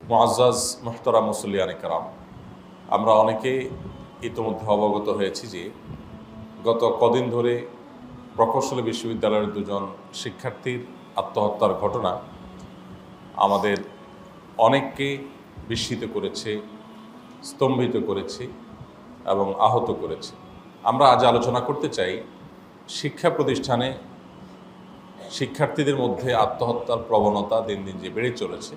মুআজ্জাজ মুহতারাম মুসল্লিয়ানে কেরাম, আমরা অনেকে ইতিমধ্যে অবগত হয়েছি যে গত কদিন ধরে প্রকৌশলী বিশ্ববিদ্যালয়ের দুজন শিক্ষার্থীর আত্মহত্যার ঘটনা আমাদের অনেককে বিস্মিত করেছে, স্তম্ভিত করেছে এবং আহত করেছে। আমরা আজ আলোচনা করতে চাই শিক্ষা প্রতিষ্ঠানে শিক্ষার্থীদের মধ্যে আত্মহত্যার প্রবণতা দিন দিন যে বেড়ে চলেছে,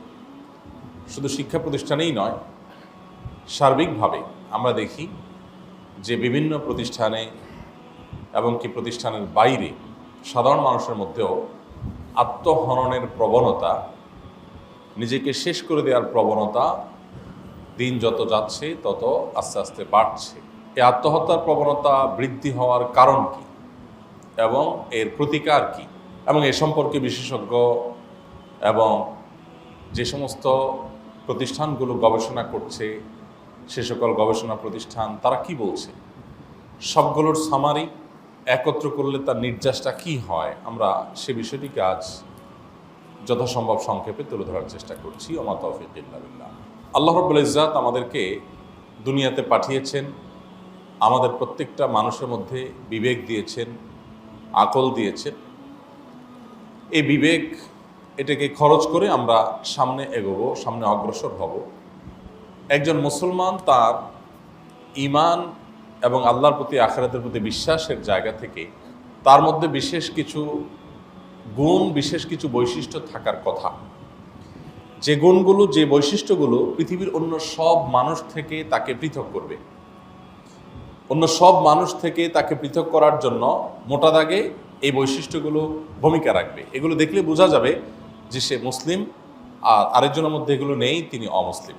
শুধু শিক্ষা প্রতিষ্ঠানেই নয়, সার্বিকভাবে আমরা দেখি যে বিভিন্ন প্রতিষ্ঠানে এবং কি প্রতিষ্ঠানের বাইরে সাধারণ মানুষের মধ্যেও আত্মহননের প্রবণতা, নিজেকে শেষ করে দেওয়ার প্রবণতা দিন যত যাচ্ছে তত আস্তে আস্তে বাড়ছে। এই আত্মহত্যার প্রবণতা বৃদ্ধি হওয়ার কারণ কি এবং এর প্রতিকার কি, এবং এ সম্পর্কে বিশেষজ্ঞ এবং যে সমস্ত প্রতিষ্ঠানগুলো গবেষণা করছে, সে সকল গবেষণা প্রতিষ্ঠান তারা কি বলছে, সবগুলোর সামারি একত্র করলে তার নির্যাসটা কি হয়, আমরা সে বিষয়টিকে আজ যথাসম্ভব সংক্ষেপে তুলে ধরার চেষ্টা করছি। ওমা তৌফিক ইল্লা বিল্লাহ। আল্লাহ রাব্বুল ইজ্জাত আমাদেরকে দুনিয়াতে পাঠিয়েছেন, আমাদের প্রত্যেকটা মানুষের মধ্যে বিবেক দিয়েছেন, আকল দিয়েছেন। এই বিবেক এটাকে খরচ করে আমরা সামনে এগোবো, সামনে অগ্রসর হব। একজন মুসলমান তার ঈমান এবং আল্লাহর প্রতি, আখিরাতের প্রতি বিশ্বাসের জায়গা থেকে তার মধ্যে বিশেষ কিছু গুণ, বিশেষ কিছু বৈশিষ্ট্য থাকার কথা, যে গুণগুলো, যে বৈশিষ্ট্যগুলো পৃথিবীর অন্য সব মানুষ থেকে তাকে পৃথক করবে, অন্য সব মানুষ থেকে তাকে পৃথক করার জন্য মোটা দাগে এই বৈশিষ্ট্যগুলো ভূমিকা রাখবে। এগুলো দেখলে বোঝা যাবে যে সে মুসলিম, আর আরেকজনের মধ্যে এগুলো নেই, তিনি অমুসলিম।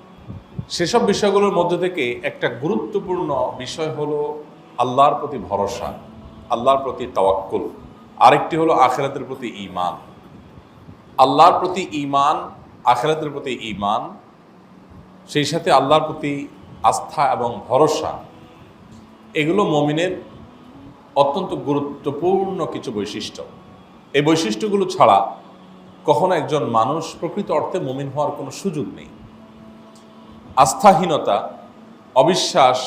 সেসব বিষয়গুলোর মধ্যে থেকে একটা গুরুত্বপূর্ণ বিষয় হলো আল্লাহর প্রতি ভরসা, আল্লাহর প্রতি তাওয়াক্কুল। আরেকটি হলো আখিরাতের প্রতি ঈমান। আল্লাহর প্রতি ঈমান, আখিরাতের প্রতি ঈমান, সেই সাথে আল্লাহর প্রতি আস্থা এবং ভরসা, এগুলো মুমিনের অত্যন্ত গুরুত্বপূর্ণ কিছু বৈশিষ্ট্য। এই বৈশিষ্ট্যগুলো ছাড়া কখনো একজন মানুষ প্রকৃত অর্থে মুমিন হওয়ার কোনো সুযোগ নেই। আস্থাহীনতা, অবিশ্বাস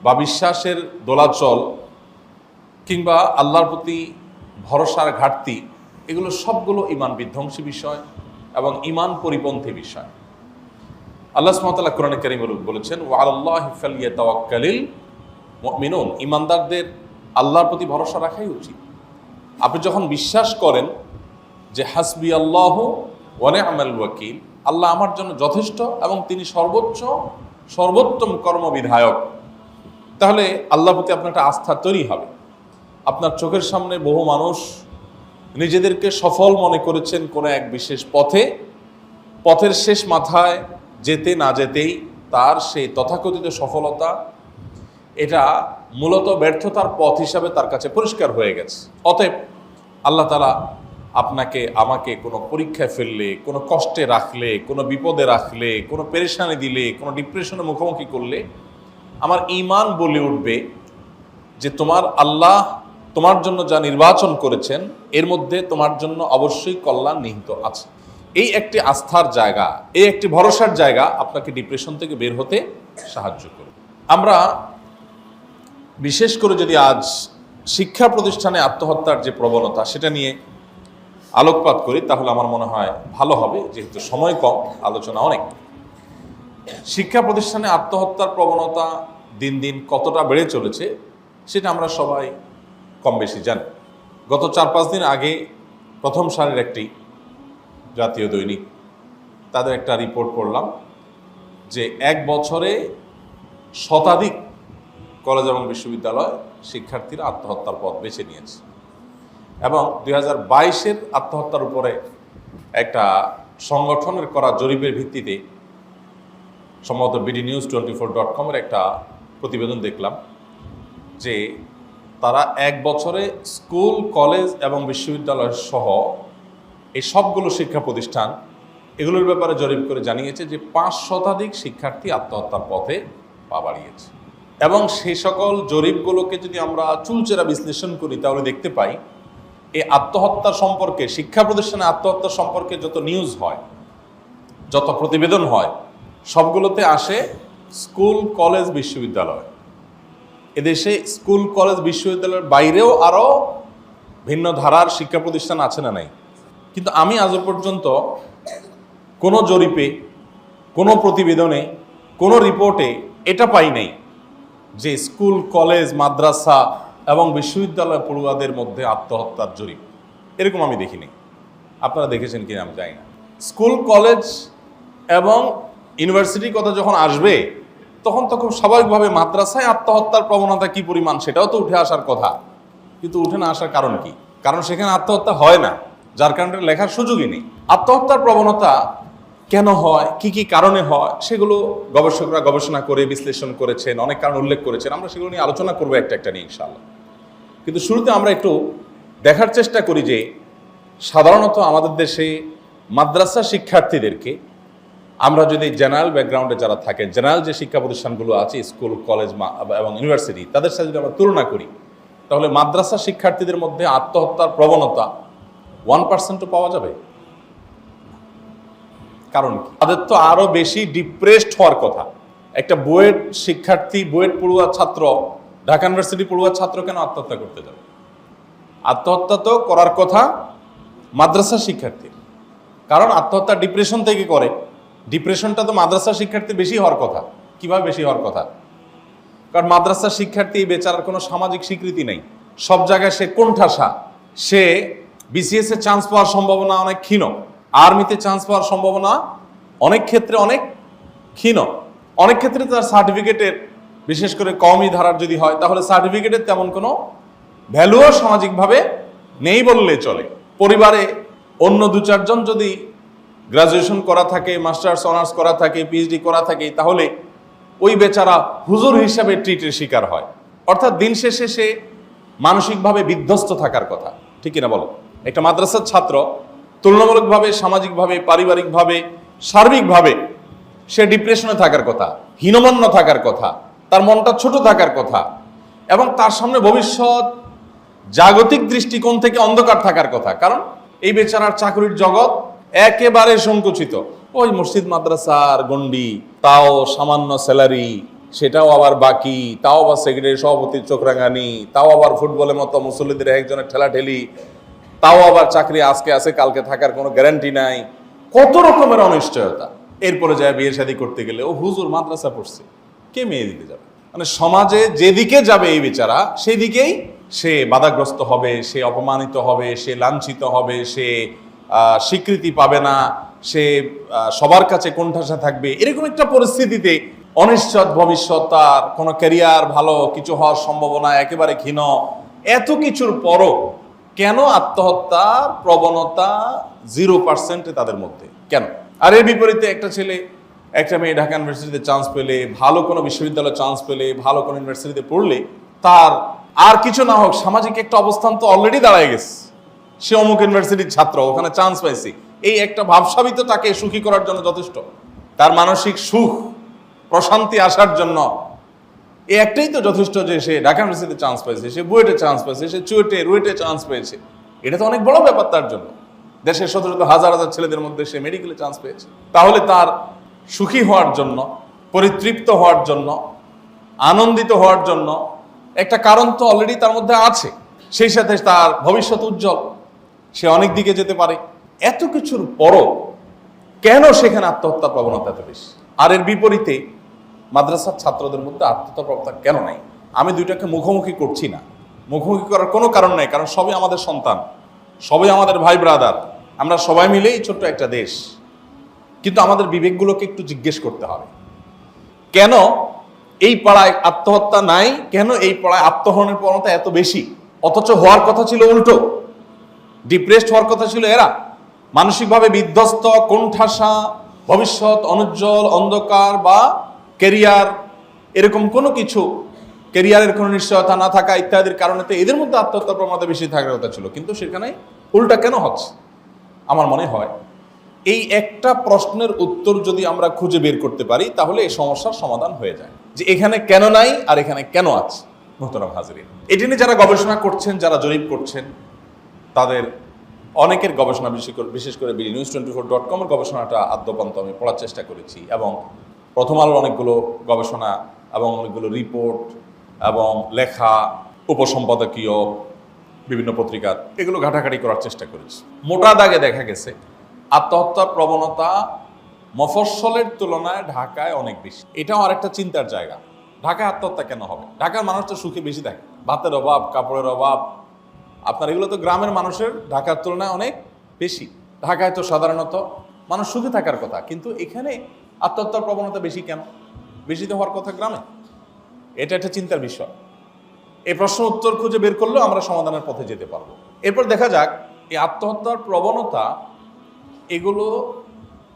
বা বিশ্বাসের দোলাচল কিংবা আল্লাহর প্রতি ভরসার ঘাটতি, এগুলো সবগুলো ঈমান বিধ্বংসী বিষয় এবং ঈমান পরিপন্থী বিষয়। আল্লাহ সুবহানাহু ওয়া তাআলা কোরআনে কারীমে বলেছেন, ওয়া আলাল্লাহি ফালইয়াতাওয়াক্কালিল মুমিনুন, ঈমানদারদের আল্লাহর প্রতি ভরসা রাখাই উচিত। আপনি যখন বিশ্বাস করেন যে হাসবি আল্লাহু ওয়া নি'মাল ওয়াকিল, আল্লাহ আমার জন্য যথেষ্ট এবং তিনি সর্বোত্তম কর্মবিধায়ক, তাহলে আল্লাহর প্রতি আপনার একটা আস্থা তৈরি হবে। আপনার চোখের সামনে বহু মানুষ নিজেদেরকে সফল মনে করেছেন কোনো এক বিশেষ পথের শেষ মাথায় যেতে না যেতেই তার সেই তথাকথিত সফলতা, এটা মূলত ব্যর্থতার পথ হিসাবে তার কাছে পরিষ্কার হয়ে গেছে। অতএব আল্লাহ তাআলা আপনাকে আমাকে কোনো পরীক্ষায় ফেললে, কোনো কষ্টে রাখলে, কোনো বিপদে রাখলে, কোনো পেরেশানি দিলে, কোনো ডিপ্রেশনের মুখোমুখি করলে আমার ঈমান বলে উঠবে যে তোমার আল্লাহ তোমার জন্য যা নির্বাচন করেছেন এর মধ্যে তোমার জন্য অবশ্যই কল্যাণ নিহিত আছে। এই একটি আস্থার জায়গা, এই একটি ভরসার জায়গা আপনাকে ডিপ্রেশন থেকে বের হতে সাহায্য করবে। আমরা বিশেষ করে যদি আজ শিক্ষা প্রতিষ্ঠানে আত্মহত্যার যে প্রবণতা সেটা নিয়ে আলোকপাত করি তাহলে আমার মনে হয় ভালো হবে, যেহেতু সময় কম, আলোচনা অনেক। শিক্ষা প্রতিষ্ঠানে আত্মহত্যার প্রবণতা দিন দিন কতটা বেড়ে চলেছে সেটা আমরা সবাই কম বেশি জানি। গত 4-5 দিন আগে প্রথম সারির একটি জাতীয় দৈনিক, তাদের একটা রিপোর্ট পড়লাম যে 1 বছরে শতাধিক কলেজ এবং বিশ্ববিদ্যালয় শিক্ষার্থীরা আত্মহত্যার পথ বেছে নিয়েছে। এবং 2022-এর আত্মহত্যার উপরে একটা সংগঠনের করা জরিপের ভিত্তিতে সম্ভবত bdnews24.com-এর একটা প্রতিবেদন দেখলাম যে তারা এক বছরে স্কুল, কলেজ এবং বিশ্ববিদ্যালয় সহ এই সবগুলো শিক্ষা প্রতিষ্ঠান এগুলোর ব্যাপারে জরিপ করে জানিয়েছে যে 5% শিক্ষার্থী আত্মহত্যার পথে পা বাড়িয়েছে। এবং সেই সকল জরিপগুলোকে যদি আমরা চুলচেরা বিশ্লেষণ করি তাহলে দেখতে পাই এই আত্মহত্যা সম্পর্কে, শিক্ষা প্রতিষ্ঠানে আত্মহত্যা সম্পর্কে যত নিউজ হয়, যত প্রতিবেদন হয়, সবগুলোতে আসে স্কুল, কলেজ, বিশ্ববিদ্যালয়। এদেশে স্কুল, কলেজ, বিশ্ববিদ্যালয়ের বাইরেও আরও ভিন্ন ধারার শিক্ষা প্রতিষ্ঠান আছে না নাই? কিন্তু আমি আজও পর্যন্ত কোনো জরিপে, কোনো প্রতিবেদনে, কোনো রিপোর্টে এটা পাই নাই যে স্কুল, কলেজ, মাদ্রাসা এবং বিশ্ববিদ্যালয় পড়ুয়াদের মধ্যে আত্মহত্যার জরিপ। এরকম আমি দেখিনি। আপনারা দেখেছেন কিনা আমি জানি না। স্কুল, কলেজ এবং ইউনিভার্সিটির কথা যখন আসবে তখন তো খুব স্বাভাবিকভাবে মাদ্রাসায় আত্মহত্যার প্রবণতা কি পরিমাণ সেটাও তো উঠে আসার কথা। কিন্তু উঠে না আসার কারণ কি? কারণ সেখানে আত্মহত্যা হয় না, যার কারণে লেখার সুযোগই নেই। আত্মহত্যার প্রবণতা কেন হয়, কি কি কারণে হয়, সেগুলো গবেষকরা গবেষণা করে বিশ্লেষণ করেছেন, অনেক কারণ উল্লেখ করেছেন। আমরা সেগুলো নিয়ে আলোচনা করবো একটা একটা নিয়ে ইনশাআল্লাহ। কিন্তু শুরুতে আমরা একটু দেখার চেষ্টা করি যে সাধারণত আমাদের দেশে মাদ্রাসা শিক্ষার্থীদেরকে আমরা যদি জেনারেল ব্যাকগ্রাউন্ডে যারা থাকেন, জেনারেল যে শিক্ষা প্রতিষ্ঠানগুলো আছে, স্কুল, কলেজ এবং ইউনিভার্সিটি, তাদের সাথে যদি আমরা তুলনা করি তাহলে মাদ্রাসা শিক্ষার্থীদের মধ্যে আত্মহত্যার প্রবণতা 1%ও পাওয়া যাবে। কারণ কি? তাদের তো আরো বেশি ডিপ্রেসড হওয়ার কথা। একটা বুয়েট শিক্ষার্থী, বুয়েট পড়ুয়া ছাত্র, ঢাকা ইউনিভার্সিটি পড়ুয়া ছাত্র কেন আত্মহত্যা করতে যাবে? আত্মহত্যা তো করার কথা মাদ্রাসা শিক্ষার্থীর, কারণ আত্মহত্যা ডিপ্রেশন থেকে করে। ডিপ্রেশনটা তো মাদ্রাসা শিক্ষার্থীর বেশি হওয়ার কথা। কিভাবে বেশি হওয়ার কথা? কারণ মাদ্রাসা শিক্ষার্থী বেচারার কোনো সামাজিক স্বীকৃতি নেই, সব জায়গায় সে কোণঠাসা। সে বিসিএস এ চান্স পাওয়ার সম্ভাবনা অনেক ক্ষীণ, আর্মিতে চান্স পাওয়ার সম্ভাবনা অনেক ক্ষেত্রে অনেক ক্ষীণ। অনেক ক্ষেত্রে তার সার্টিফিকেটের, বিশেষ করে কওমি ধারার যদি হয়, তাহলে সার্টিফিকেটের তেমন কোনো ভ্যালুও সামাজিকভাবে নেই বললে চলে। পরিবারে অন্য 2-4 জন যদি গ্রাজুয়েশন করা থাকে, মাস্টার্স অনার্স করা থাকে, পিএইচডি করা থাকে, তাহলে ওই বেচারা হুজুর হিসাবে ট্রিটের শিকার হয়। অর্থাৎ দিন শেষে সে মানসিকভাবে বিধ্বস্ত থাকার কথা, ঠিক কিনা বলো? একটা মাদ্রাসার ছাত্র তুলনামূলকভাবে, সামাজিকভাবে, পারিবারিকভাবে, সার্বিকভাবে সে ডিপ্রেশনে থাকার কথা, হীনমন্য থাকার কথা, তার মনটা ছোট থাকার কথা, এবং তার সামনে ভবিষ্যৎ জাগতিক দৃষ্টিকোণ থেকে অন্ধকার থাকার কথা। কারণ এই বেচারার চাকরির জগৎ একেবারে সংকুচিত। ওই মসজিদ মাদ্রাসার গন্ডি, তাও সামান্য স্যালারি, সেটাও আবার বাকি, তাও আবার সেক্রেটারি সভাপতির চোখরাঙানি, তাও আবার ফুটবলের মতো মুসল্লিদের একজনের ঠেলাঠেলি, তাও আবার চাকরি আজকে আছে কালকে থাকার কোনো গ্যারান্টি নাই, কত রকমের অনিশ্চয়তা। এরপরে যায় বিয়ে শাদী করতে গেলে ও হুজুর মাদ্রাসা পড়ছে, কে মেয়ে দিতে যাবে? মানে সমাজে যেদিকে যাবে এই বেচারা সেই দিকেই সে বাধাগ্রস্ত হবে, সে অপমানিত হবে, সে লাঞ্ছিত হবে, সে স্বীকৃতি পাবে না, সে সবার কাছে কোণঠাসা থাকবে। এরকম একটা পরিস্থিতিতে অনিশ্চিত ভবিষ্যৎ, তার কোনো ক্যারিয়ার, ভালো কিছু হওয়ার সম্ভাবনা একেবারে ক্ষীণ, এত কিছুর পরও কেন আত্মহত্যার প্রবণতা 0% তাদের মধ্যে? কেন? আর এর বিপরীতে একটা ছেলে, একটা মেয়ে ঢাকা ইউনিভার্সিটিতে চান্স পেলে, ভালো কোনো বিশ্ববিদ্যালয়ে চান্স পেলে, ভালো কোনো ইউনিভার্সিটিতে পড়লে তার আর কিছু না হোক সামাজিক একটা অবস্থান তো অলরেডি দাঁড়ায় গেছে। সে অমুক ইউনিভার্সিটির ছাত্র, ওখানে চান্স পাইছে, এই একটা ভাবসাবিত তাকে সুখী করার জন্য যথেষ্ট। তার মানসিক সুখ, প্রশান্তি আসার জন্য এই একটাই তো যথেষ্ট যে সে ঢাকা ইউনিভার্সিটিতে চান্স পাইছে, সে বুয়েটে চান্স পাইছে, সে চুয়েটে রুয়েটে চান্স পেয়েছে। এটা তো অনেক বড় ব্যাপার তার জন্য। দেশের শত শত হাজার হাজার ছেলেদের মধ্যে সে মেডিকেলে চান্স পেয়েছে। তাহলে তার সুখী হওয়ার জন্য, পরিতৃপ্ত হওয়ার জন্য, আনন্দিত হওয়ার জন্য একটা কারণ তো অলরেডি তার মধ্যে আছে। সেই সাথে তার ভবিষ্যৎ উজ্জ্বল, সে অনেক দিকে যেতে পারে। এত কিছুর পরও কেন সেখানে আত্মহত্যার প্রবণতা এত বেশি? আর এর বিপরীতে মাদ্রাসার ছাত্রদের মধ্যে আত্মহত্যার প্রবণতা কেন নাই? আমি দুইটাকে মুখোমুখি করছি না, মুখোমুখি করার কোনো কারণ নেই, কারণ সবই আমাদের সন্তান, সবই আমাদের ভাই ব্রাদার, আমরা সবাই মিলেই ছোট্ট একটা দেশ। কিন্তু আমাদের বিবেকগুলোকে একটু জিজ্ঞেস করতে হবে, কেন এই পাড়ায় আত্মহত্যা নাই, কেন এই পাড়ায় আত্মহরণের প্রবণতা এত বেশি, অথচ হওয়ার কথা ছিল উল্টো। ডিপ্রেসড হওয়ার কথা ছিল এরা, মানসিকভাবে বিধ্বস্ত, কোণঠাসা, ভবিষ্যৎ অনুজ্জ্বল, অন্ধকার বা ক্যারিয়ার এরকম কোনো কিছু, ক্যারিয়ারের কোনো নিশ্চয়তা না থাকা ইত্যাদির কারণে তো এদের মধ্যে আত্মহত্যার প্রবণতা বেশি থাকার কথা ছিল, কিন্তু সেখানে উল্টা কেন হচ্ছে? আমার মনে হয় এই একটা প্রশ্নের উত্তর যদি আমরা খুঁজে বের করতে পারি তাহলে এই সমস্যার সমাধান হয়ে যায়, যে এখানে কেন নাই আর এখানে কেন আছে। মোহতারাম হাজিরিন, এটি নিয়ে যারা গবেষণা করছেন, যারা জরিপ করছেন, তাদের অনেকের গবেষণা, বিশেষ করে BDNews24.com এর গবেষণাটা আদ্যপান্ত আমি পড়ার চেষ্টা করেছি, এবং প্রথম আলোর অনেকগুলো গবেষণা এবং অনেকগুলো রিপোর্ট এবং লেখা, উপসম্পাদকীয় বিভিন্ন পত্রিকার, এগুলো ঘাটাঘাটি করার চেষ্টা করেছি। মোটা দাগে দেখা গেছে আত্মহত্যার প্রবণতা মফস্বলের তুলনায় ঢাকায় অনেক বেশি। এটাও আরেকটা চিন্তার জায়গা। ঢাকায় আত্মহত্যা কেন হবে? ঢাকার মানুষ তো সুখে বেশি থাকে, ভাতের অভাব, কাপড়ের অভাব, আপনার এগুলো তো গ্রামের মানুষের ঢাকার তুলনায় অনেক বেশি। ঢাকায় তো সাধারণত মানুষ সুখে থাকার কথা, কিন্তু এখানে আত্মহত্যার প্রবণতা বেশি কেন? বেশি তো হওয়ার কথা গ্রামে। এটা একটা চিন্তার বিষয়। এই প্রশ্ন উত্তর খুঁজে বের করলেও আমরা সমাধানের পথে যেতে পারবো। এরপর দেখা যাক এই আত্মহত্যার প্রবণতা এগুলো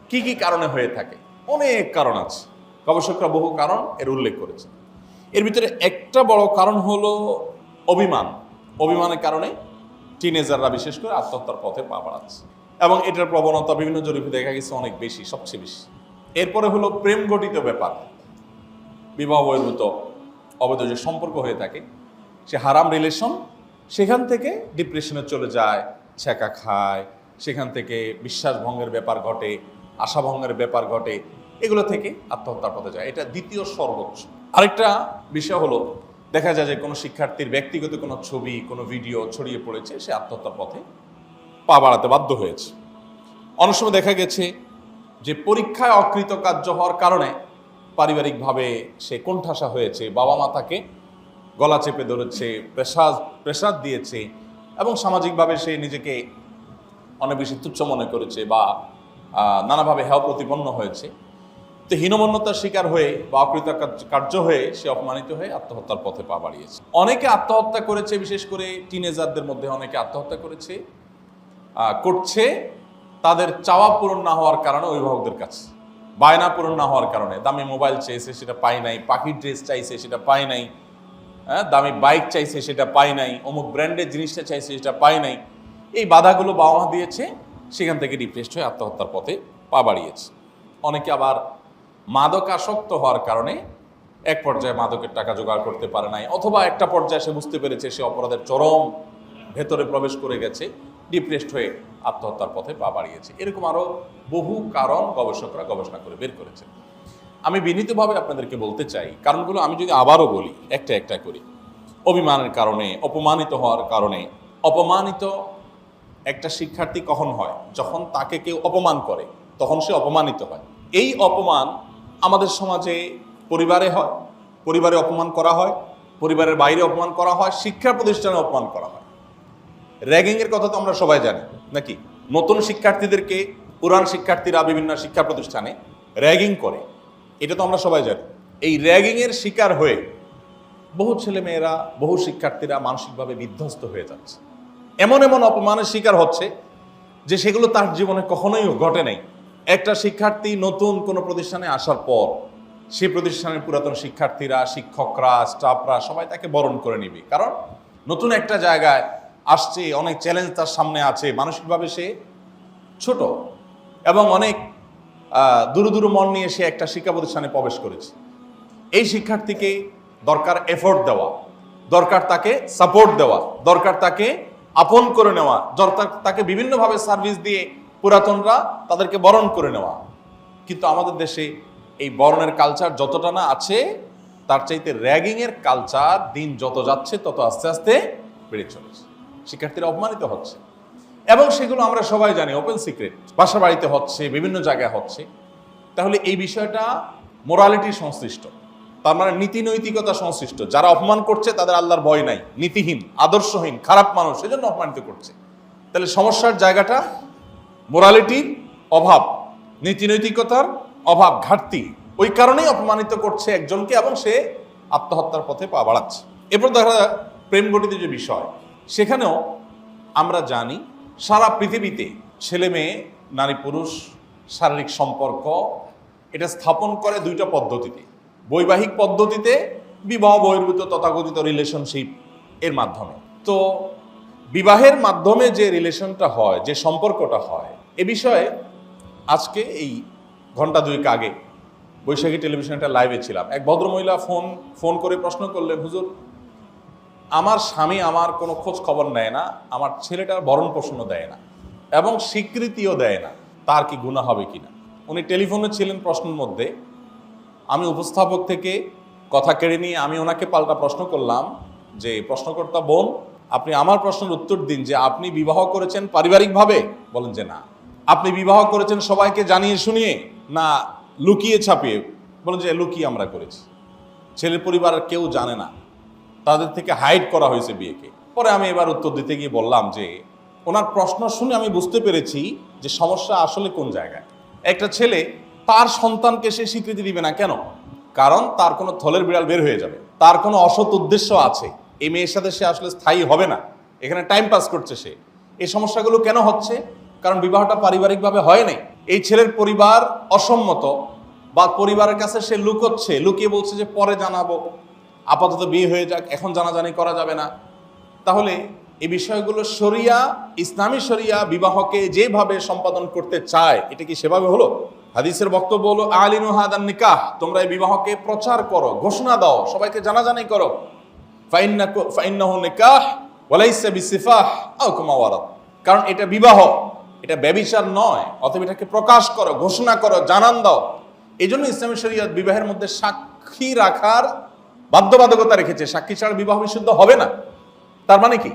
কি কি কারণে হয়ে থাকে। অনেক কারণ আছে, গবেষকরা বহু কারণ এর উল্লেখ করেছে। এর ভিতরে একটা বড় কারণ হলো অভিমান। অভিমানের কারণে টিনেজাররা বিশেষ করে আত্মহত্যার পথে পা বাড়াচ্ছে, এবং এটার প্রবণতা বিভিন্ন জরিপে দেখা গেছে অনেক বেশি, সবচেয়ে বেশি। এরপরে হলো প্রেম গঠিত ব্যাপার, বিবাহ বহির্ভূত অবৈধ যে সম্পর্ক হয়ে থাকে, সে হারাম রিলেশন, সেখান থেকে ডিপ্রেশনে চলে যায়, ছ্যাঁকা খায়, সেখান থেকে বিশ্বাস ভঙ্গের ব্যাপার ঘটে, আশা ভঙ্গের ব্যাপার ঘটে, এগুলো থেকে আত্মহত্যার পথে যায়। এটা দ্বিতীয় সর্বোচ্চ। আরেকটা বিষয় হলো দেখা যায় যে কোনো শিক্ষার্থীর ব্যক্তিগত কোনো ছবি, কোনো ভিডিও ছড়িয়ে পড়েছে, সে আত্মহত্যার পথে পা বাড়াতে বাধ্য হয়েছে। অনেক সময় দেখা গেছে যে পরীক্ষায় অকৃতকার্য হওয়ার কারণে পারিবারিকভাবে সে কোণঠাসা হয়েছে, বাবা মা তাকে গলা চেপে ধরেছে, প্রেসার দিয়েছে, এবং সামাজিকভাবে সে নিজেকে অনেক বেশি তুচ্ছ মনে করেছে বা নানাভাবে হেয় প্রতিপন্ন হয়েছে। তো হীনমন্যতার শিকার হয়ে বা অকৃতকার্য হয়ে সে অপমানিত হয়ে আত্মহত্যার পথে পা বাড়িয়েছে। অনেকে আত্মহত্যা করেছে, বিশেষ করে টিনেজারদের মধ্যে অনেকে আত্মহত্যা করছে তাদের চাওয়া পূরণ না হওয়ার কারণে, অভিভাবকদের কাছে বায়না পূরণ না হওয়ার কারণে। দামি মোবাইল চাইছে, সেটা পায় নাই, পাখির ড্রেস চাইছে, সেটা পায় নাই, দামি বাইক চাইছে, সেটা পায় নাই, অমুক ব্র্যান্ডের জিনিসটা চাইছে, সেটা পায় নাই। এই বাধাগুলো বাবা মা দিয়েছে, সেখান থেকে ডিপ্রেসড হয়ে আত্মহত্যার পথে পা বাড়িয়েছে। অনেকে আবার মাদকাসক্ত হওয়ার কারণে এক পর্যায়ে মাদকের টাকা জোগাড় করতে পারে নাই, অথবা একটা পর্যায়ে সে বুঝতে পেরেছে সে অপরাধের চরম ভেতরে প্রবেশ করে গেছে, ডিপ্রেসড হয়ে আত্মহত্যার পথে পা বাড়িয়েছে। এরকম আরও বহু কারণ গবেষকরা গবেষণা করে বের করেছেন। আমি বিনীতভাবে আপনাদেরকে বলতে চাই, কারণগুলো আমি যদি আবারও বলি একটা একটা করি। অভিমানের কারণে, অপমানিত হওয়ার কারণে। অপমানিত একটা শিক্ষার্থী কখন হয়? যখন তাকে কেউ অপমান করে, তখন সে অপমানিত হয়। এই অপমান আমাদের সমাজে পরিবারে হয়, পরিবারে অপমান করা হয়, পরিবারের বাইরে অপমান করা হয়, শিক্ষা প্রতিষ্ঠানে অপমান করা হয়। র্যাগিংয়ের কথা তো আমরা সবাই জানি নাকি? নতুন শিক্ষার্থীদেরকে পুরান শিক্ষার্থীরা বিভিন্ন শিক্ষা প্রতিষ্ঠানে র্যাগিং করে, এটা তো আমরা সবাই জানি। এই র্যাগিংয়ের শিকার হয়ে বহু ছেলেমেয়েরা, বহু শিক্ষার্থীরা মানসিকভাবে বিধ্বস্ত হয়ে যাচ্ছে। এমন এমন অপমানের শিকার হচ্ছে যে সেগুলো তার জীবনে কখনোই ঘটে নাই। একটা শিক্ষার্থী নতুন কোনো প্রতিষ্ঠানে আসার পর সেই প্রতিষ্ঠানের পুরাতন শিক্ষার্থীরা, শিক্ষকরা, স্টাফরা সবাই তাকে বরণ করে নিবে, কারণ নতুন একটা জায়গায় আসছে, অনেক চ্যালেঞ্জ তার সামনে আছে, মানসিকভাবে সে ছোট এবং অনেক দুরু মন নিয়ে সে একটা শিক্ষা প্রতিষ্ঠানে প্রবেশ করেছে। এই শিক্ষার্থীকে দরকার এফোর্ট দেওয়া, দরকার তাকে সাপোর্ট দেওয়া, দরকার তাকে আপন করে নেওয়া, দরকার তাকে বিভিন্নভাবে সার্ভিস দিয়ে পুরাতনরা তাদেরকে বরণ করে নেওয়া। কিন্তু আমাদের দেশে এই বরণের কালচার যতটা না আছে, তার চাইতে র্যাগিংয়ের কালচার দিন যত যাচ্ছে তত আস্তে আস্তে বেড়ে চলেছে। শিক্ষার্থীরা অপমানিত হচ্ছে, এবং সেগুলো আমরা সবাই জানি, ওপেন সিক্রেট, বাসা বাড়িতে হচ্ছে, বিভিন্ন জায়গায় হচ্ছে। তাহলে এই বিষয়টা মোরালিটি সংশ্লিষ্ট, তার মানে নীতি নৈতিকতা সংশ্লিষ্ট। যারা অপমান করছে তাদের আল্লাহর ভয় নাই, নীতিহীন, আদর্শহীন, খারাপ মানুষ, সেজন্য অপমানিত করছে। তাহলে সমস্যার জায়গাটা মোরালিটির অভাব, নীতি নৈতিকতার অভাব, ঘাটতি। ওই কারণেই অপমানিত করছে একজনকে, এবং সে আত্মহত্যার পথে পা বাড়াচ্ছে। এরপর দেখা প্রেম গঠিত যে বিষয়, সেখানেও আমরা জানি সারা পৃথিবীতে ছেলে মেয়ে, নারী পুরুষ শারীরিক সম্পর্ক এটা স্থাপন করে দুইটা পদ্ধতিতে। বৈবাহিক পদ্ধতিতে, বিবাহ বহির্ভূত তথাকথিত রিলেশনশিপ এর মাধ্যমে। তো বিবাহের মাধ্যমে যে রিলেশনটা হয়, যে সম্পর্কটা হয়, এ বিষয়ে আজকে এই ঘন্টা দুয়েক আগে বৈশাখী টেলিভিশনটা লাইভে ছিলাম। এক ভদ্রমহিলা ফোন করে প্রশ্ন করলেন, হুজুর আমার স্বামী আমার কোনো খোঁজ খবর নেয় না, আমার ছেলেটার ভরণ পোষণ দেয় না এবং স্বীকৃতিও দেয় না, তার কি গুনাহ হবে কিনা। উনি টেলিফোনে ছিলেন প্রশ্নের মধ্যে, আমি উপস্থাপক থেকে কথা কেড়ে নিয়ে আমি ওনাকে পাল্টা প্রশ্ন করলাম যে, প্রশ্নকর্তা বোন আপনি আমার প্রশ্নের উত্তর দিন যে আপনি বিবাহ করেছেন পারিবারিকভাবে? বলেন যে না। আপনি বিবাহ করেছেন সবাইকে জানিয়ে শুনিয়ে না লুকিয়ে ছাপিয়ে? বলেন যে লুকিয়ে আমরা করেছি, ছেলের পরিবারের কেউ জানে না, তাদের থেকে হাইড করা হয়েছে বিয়েকে। পরে আমি এবার উত্তর দিতে গিয়ে বললাম যে ওনার প্রশ্ন শুনে আমি বুঝতে পেরেছি যে সমস্যা আসলে কোন জায়গায়। একটা ছেলে তার সন্তানকে সে স্বীকৃতি দিবে না কেন? কারণ তার কোনো থলের বিড়াল বের হয়ে যাবে, তার কোনো অসৎ উদ্দেশ্য আছে, এই মেয়ের সাথে সে আসলে স্থায়ী হবে না, এখানে টাইম পাস করছে সে। এই সমস্যাগুলো কেন হচ্ছে? কারণ বিবাহটা পারিবারিকভাবে হয় নাই। এই ছেলের পরিবার অসম্মত বা পরিবারের কাছে সে লুকোচ্ছে, লুকিয়ে বলছে যে পরে জানাবো, আপাতত বিয়ে হয়ে যাক, এখন জানাজানি করা যাবে না। তাহলে এই বিষয়গুলো শরিয়া, ইসলামী শরিয়া বিবাহকে যেভাবে সম্পাদন করতে চায় এটা কি সেভাবে হলো? হাদিসের বক্তব্য হলো আলিনু হাদান নিকাহ, তোমরা এই বিবাহকে প্রচার করো, ঘোষণা দাও, সবাইকে জানাজানি করো। ফাইন্নাহু নিকাহ ওয়ালাইসা বিসিফাহ আও কামা ওয়ারাদ, কারণ এটা বিবাহ, এটা ব্যভিচার নয়, অতএব এটাকে প্রকাশ করো, ঘোষণা করো, জানান দাও। এই জন্য ইসলামী শরিয়ত বিবাহের মধ্যে সাক্ষী রাখার বাধ্যবাধকতা রেখেছে। সাক্ষী ছাড়া বিবাহ বিশুদ্ধ হবে না। তার মানে কি?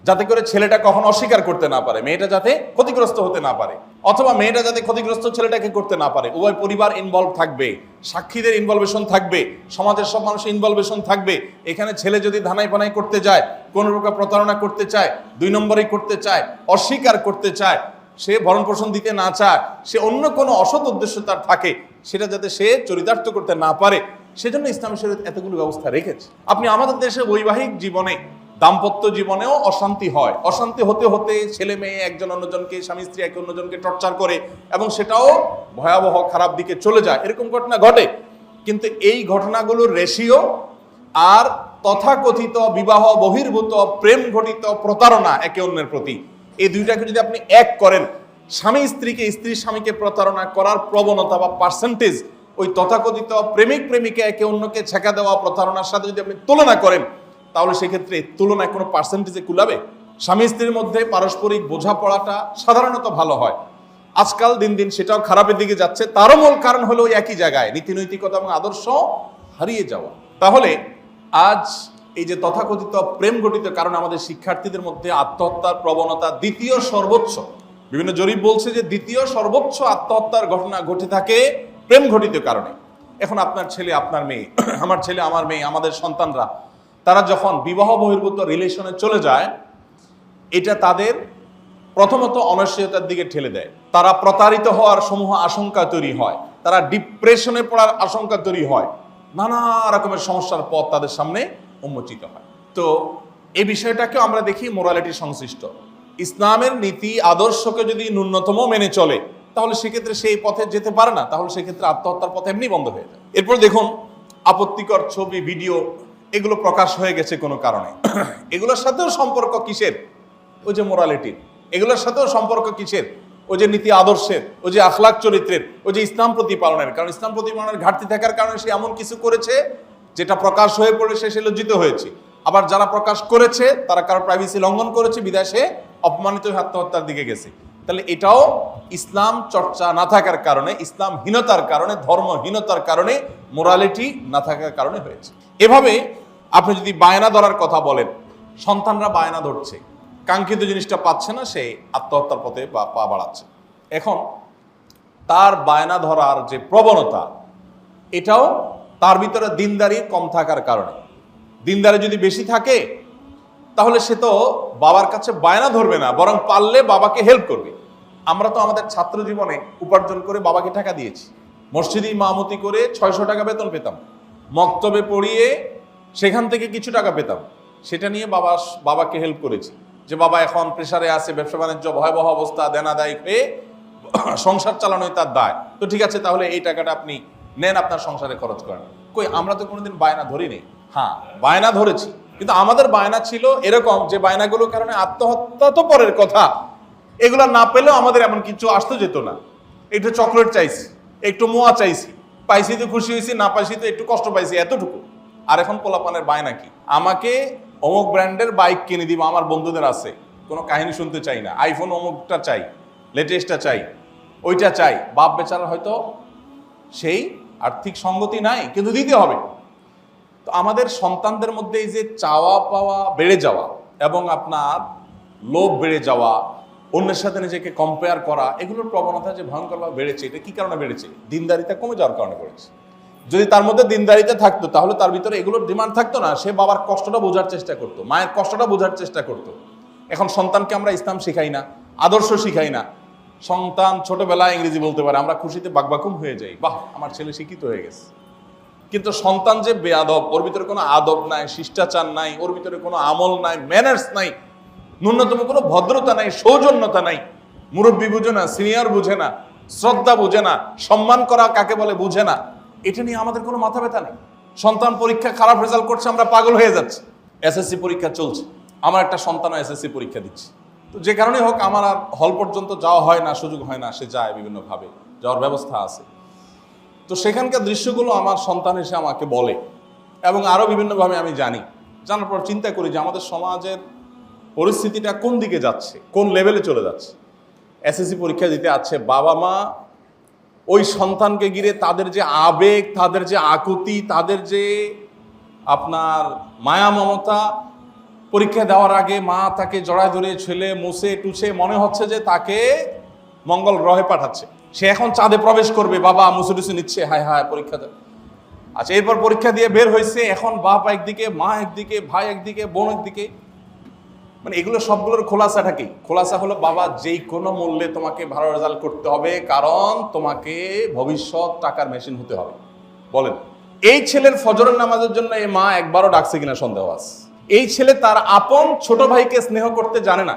যাতে করে ছেলেটা কখনো অস্বীকার করতে না পারে, মেয়েটা যাতে ক্ষতিগ্রস্ত হতে না পারে, অথবা মেয়েটা যাতে ক্ষতিগ্রস্ত ছেলেটাকে করতে না পারে। উভয় পরিবার ইনভলভ থাকবে, সাক্ষীদের ইনভলভেশন থাকবে, সমাজের সব মানুষের ইনভলভেশন থাকবে। এখানে ছেলে যদি ধানাই পানাই করতে যায়, কোনো প্রকার প্রতারণা করতে চায়, দুই নম্বরই করতে চায়, অস্বীকার করতে চায়, সে ভরণ পোষণ দিতে না চায়, সে অন্য কোনো অসৎ উদ্দেশ্য তার থাকে, সেটা যাতে সে চরিতার্থ করতে না পারে, সেজন্য ইসলামী শরীয়ত এতগুলো ব্যবস্থা রেখেছে। আপনি আমাদের দেশে বৈবাহিক জীবনে, দাম্পত্য জীবনেও অশান্তি হয়। অশান্তি হতে হতে ছেলে মেয়ে একজন অন্যজনকে, স্বামী স্ত্রী একে অন্যজনকে টর্চার করে এবং সেটাও ভয়াবহ খারাপ দিকে চলে যায়, এরকম ঘটনা ঘটে। কিন্তু এই ঘটনাগুলোর রেশিও আর তথাকথিত বিবাহ বহির্ভূত প্রেম ঘটিত প্রতারণা একে অন্যের প্রতি, এই দুইটাকে যদি আপনি এক করেন, স্বামী স্ত্রীকে, স্ত্রী স্বামীকে প্রতারণা করার প্রবণতা বা পার্সেন্টেজ ওই তথাকথিত প্রেমিক প্রেমিকা একে অন্যকে ছেঁকা দেওয়া প্রতারণার সাথে যদি আপনি তুলনা করেন, তাহলে সেক্ষেত্রে তুলনায় কোনো পার্সেন্টেজে কুলাবে? স্বামী স্ত্রীর মধ্যে পারস্পরিক বোঝাপড়াটা সাধারণত ভালো হয়, আজকাল দিন দিন সেটাও খারাপের দিকে যাচ্ছে। তারও মূল কারণ হলো একই জায়গায় নীতি নৈতিকতা এবং আদর্শ হারিয়ে যাওয়া। তাহলে আজ এই যে তথাকথিত প্রেম ঘটিত কারণ, আমাদের শিক্ষার্থীদের মধ্যে আত্মহত্যার প্রবণতা দ্বিতীয় সর্বোচ্চ। বিভিন্ন জরিপ বলছে যে দ্বিতীয় সর্বোচ্চ আত্মহত্যার ঘটনা ঘটে থাকে প্রেম ঘটিত কারণে। এখন আপনার ছেলে, আপনার মেয়ে, আমার ছেলে, আমার মেয়ে, আমাদের সন্তানরা, তারা যখন বিবাহ বহির্ভূত রিলেশনে চলে যায়, এটা তাদের প্রথমত অনিশ্চয়তার দিকে ঠেলে দেয়। তারা প্রতারিত হওয়ার সমূহ আশঙ্কা তৈরি হয়, তারা ডিপ্রেশনে পড়ার আশঙ্কা তৈরি হয়, নানা রকমের সমস্যার পথ তাদের সামনে উন্মোচিত হয়। তো এই বিষয়টাকে আমরা দেখি মোরালিটি সংশ্লিষ্ট। ইসলামের নীতি আদর্শকে যদি ন্যূনতম মেনে চলে, তাহলে সেক্ষেত্রে সেই পথে যেতে পারে না, তাহলে সেক্ষেত্রে আত্মহত্যার পথে এমনি বন্ধ হয়ে যায়। এরপর দেখুন, আপত্তিকর ছবি, ভিডিও এগুলো প্রকাশ হয়ে গেছে কোনো কারণে। এগুলোর সাথেও সম্পর্ক কিসের? ওই যে মোরালিটির। এগুলোর সাথেও সম্পর্ক কিসের? ওই যে নীতি আদর্শের, ওই যে আখলাক চরিত্রের, ওই যে ইসলাম প্রতিপালনের। কারণ ইসলাম প্রতিপালনের ঘাটতি থাকার কারণে সে এমন কিছু করেছে যেটা প্রকাশ হয়ে পড়ে সে লজ্জিত হয়েছে। আবার যারা প্রকাশ করেছে তারা কারো প্রাইভেসি লঙ্ঘন করেছে, বিধায় সে অপমানিত আত্মহত্যার দিকে গেছে। তাহলে এটাও ইসলাম চর্চা না থাকার কারণে, ইসলামহীনতার কারণে, ধর্মহীনতার কারণে, মোরালিটি না থাকার কারণে হয়েছে। এভাবে আপনি যদি বায়না ধরার কথা বলেন, সন্তানরা বায়না ধরছে, কাঙ্ক্ষিত জিনিসটা পাচ্ছে না, সে আত্মহত্যার পথে পা বাড়াচ্ছে। এখন তার বায়না ধরার যে প্রবণতা, এটাও তার ভিতরে দিনদারি কম থাকার কারণে। দিনদারি যদি বেশি থাকে তাহলে সে তো বাবার কাছে বায়না ধরবে না, বরং পারলে বাবাকে হেল্প করবে। আমরা তো আমাদের ছাত্র জীবনে উপার্জন করে বাবাকে টাকা দিয়েছি, মসজিদে ইমামতি করে 600 টাকা বেতন পেতাম, মক্তবে পড়িয়ে সেখান থেকে কিছু টাকা পেতাম, সেটা নিয়ে বাবাকে হেল্প করেছি। যে বাবা এখন প্রেসারে আছে, ব্যবসা বাণিজ্য ভয়াবহ অবস্থা, দেনাদায়ী হয়ে সংসার চালানোই তার দায়, তো ঠিক আছে তাহলে এই টাকাটা আপনি নেন, আপনার সংসারে খরচ করেন। কই, আমরা তো কোনোদিন বায়না ধরিনি। হ্যাঁ, বায়না ধরেছি, কিন্তু আমাদের বায়না ছিল এরকম যে বায়নাগুলোর কারণে আত্মহত্যা তো পরের কথা, এগুলো না পেলেও আমাদের এমন কিছু আসতে যেত না। একটু চকলেট চাইছি, একটু মোয়া চাইছি, পাইছি তো খুশি হয়েছি, না পাইছি তো একটু কষ্ট পাইছি, এতটুকু। আর এখন পোলাপানের বায়না কি, আমাকে অমুক ব্র্যান্ডের বাইক কিনে দিব, আমার বন্ধুদের আছে, কোনো কাহিনী শুনতে চাই না, আইফোন অমুকটা চাই, লেটেস্টটা চাই, ওইটা চাই। বাপ বেচারা হয়তো সেই আর্থিক সঙ্গতি নাই, কিন্তু দিতে হবে। তো আমাদের সন্তানদের মধ্যে এই যে চাওয়া পাওয়া বেড়ে যাওয়া এবং আপনার লোভ বেড়ে যাওয়া, অন্যের সাথে নিজেকে কম্পেয়ার করা, এগুলোর প্রবণতা যে ভয়ঙ্করভাবে বেড়েছে, এটা কি কারণে বেড়েছে? দিনদারিতা কমে যাওয়ার কারণে বেড়েছে। যদি তার মধ্যে দিনদারিতা থাকতো তাহলে তার ভিতরে এগুলোর ডিমান্ড থাকতো না। সে বাবার কষ্টটা বোঝার চেষ্টা করতো, মায়ের কষ্টটা বোঝার চেষ্টা করতো। এখন সন্তানকে আমরা ইসলাম শিখাই না, আদর্শ শিখাই না। সন্তান ছোটবেলায় ইংরেজি বলতে পারে, আমরা খুশিতে বাকবাকুম হয়ে যাই, বাহ আমার ছেলে শিক্ষিত হয়ে গেছে। কিন্তু সন্তান যে বেয়াদব, ওর ভিতরে কোনো আদব নাই, শিষ্টাচার নাই, ওর ভিতরে কোনো আমল নাই, ম্যানার্স নাই, ন্যূনতম কোনো ভদ্রতা নাই, সৌজন্যতা নাই, মুরব্বী বুঝে না, সিনিয়র বুঝে না, শ্রদ্ধা বুঝে না, সম্মান করা কাকে বলে বুঝে না, এটা নিয়ে আমাদের কোনো মাথা ব্যথা নেই। সন্তান পরীক্ষা খারাপ রেজাল্ট করছে, আমরা পাগল হয়ে যাচ্ছি। এসএসসি পরীক্ষা চলছে, আমার একটা সন্তানও এসএসসি পরীক্ষা দিচ্ছে, তো যে কারণে হোক আমার আর হল পর্যন্ত যাওয়া হয় না, সুযোগ হয় না, সে যায় বিভিন্নভাবে, যাওয়ার ব্যবস্থা আছে। তো সেখানকার দৃশ্যগুলো আমার সন্তান এসে আমাকে বলে, এবং আরও বিভিন্নভাবে আমি জানি। জানার পর চিন্তা করি যে আমাদের সমাজের পরিস্থিতিটা কোন দিকে যাচ্ছে, কোন লেভেলে চলে যাচ্ছে। এসএসসি পরীক্ষা দিতে আছে, বাবা মা ওই সন্তানকে ঘিরে তাদের যে আবেগ, তাদের যে আকুতি, তাদের যে আপনার মায়া মমতা, পরীক্ষা দেওয়ার আগে মা তাকে জড়ায় ধরে ছেলে মুছে টুছে মনে হচ্ছে যে তাকে মঙ্গল গ্রহে পাঠাচ্ছে, সে এখন চাঁদে প্রবেশ করবে, বাবা মুছে টুছে নিচ্ছে, হায় হায় পরীক্ষা দেয়। আচ্ছা, এরপর পরীক্ষা দিয়ে বের হয়েছে, এখন বাপ একদিকে, মা একদিকে, ভাই একদিকে, বোন একদিকে, মানে এগুলো সবগুলোর খোলাসাটা কি? খোলাসা হলো বাবা যেই কোনো মূল্যে তোমাকে ভালো রেজাল্ট করতে হবে, কারণ তোমাকে ভবিষ্যৎ টাকার মেশিন হতে হবে। বলেন, এই ছেলের ফজরের নামাজের জন্য এই মা একবারও ডাকছে কিনা সন্দেহ আছে। এই ছেলে তার আপন ছোট ভাইকে স্নেহ করতে জানে না,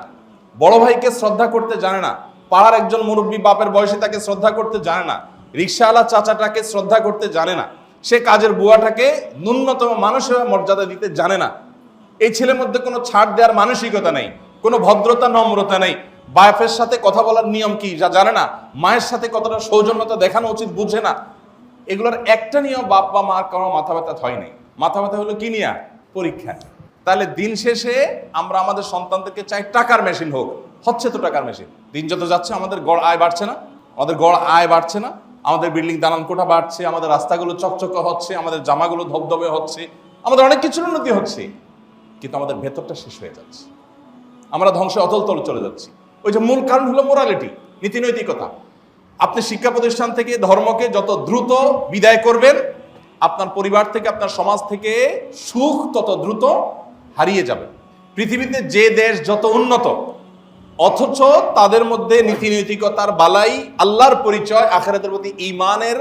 বড় ভাইকে শ্রদ্ধা করতে জানে না, পাড়ার একজন মুরব্বী বাপের বয়সে তাকে শ্রদ্ধা করতে জানে না, রিকশাওয়ালা চাচাটাকে শ্রদ্ধা করতে জানে না, সে কাজের বুয়াটাকে ন্যূনতম মানুষের মর্যাদা দিতে জানে না। এই ছেলের মধ্যে কোনো ছাড় দেওয়ার মানসিকতা নেই, কোনো ভদ্রতা নম্রতা নেই, বাপের সাথে কথা বলার নিয়ম কি যা জানে না, মায়ের সাথে কতটা সৌজন্যতা দেখানো উচিত বুঝে না। এগুলোর একটা নিয়ম বাপ বা মার কোনো মাথা ব্যথা হয় নাই। মাথা ব্যথা হলো কি নিয়ে? পরীক্ষা। তাহলে দিন শেষে আমরা আমাদের সন্তানদেরকে চাই টাকার মেশিন হোক, হচ্ছে তো টাকার মেশিন। দিন যত যাচ্ছে আমাদের গড় আয় বাড়ছে না, আমাদের গড় আয় বাড়ছে না, আমাদের বিল্ডিং দালান কোঠা বাড়ছে, আমাদের রাস্তাগুলো চকচকে হচ্ছে, আমাদের জামাগুলো ধবধবে হচ্ছে, আমাদের অনেক কিছুর উন্নতি হচ্ছে, কিন্তু আমাদের ভেতরটা শেষ হয়ে যাচ্ছে, আমরা ধ্বংসে অতল তল চলে যাচ্ছি। ওই যে মূল কারণ হলো মোরালিটি, নীতি নৈতিকতা। আপনি শিক্ষা প্রতিষ্ঠান থেকে ধর্মকে যত দ্রুত বিদায় করবেন, আপনার পরিবার থেকে, আপনার সমাজ থেকে সুখ তত দ্রুত হারিয়ে যাবে। পৃথিবীতে যে দেশ যত উন্নত, অথচ তাদের মধ্যে নীতি নৈতিকতার বালাই, আল্লাহর পরিচয়, আখিরাতের প্রতি ঈমানের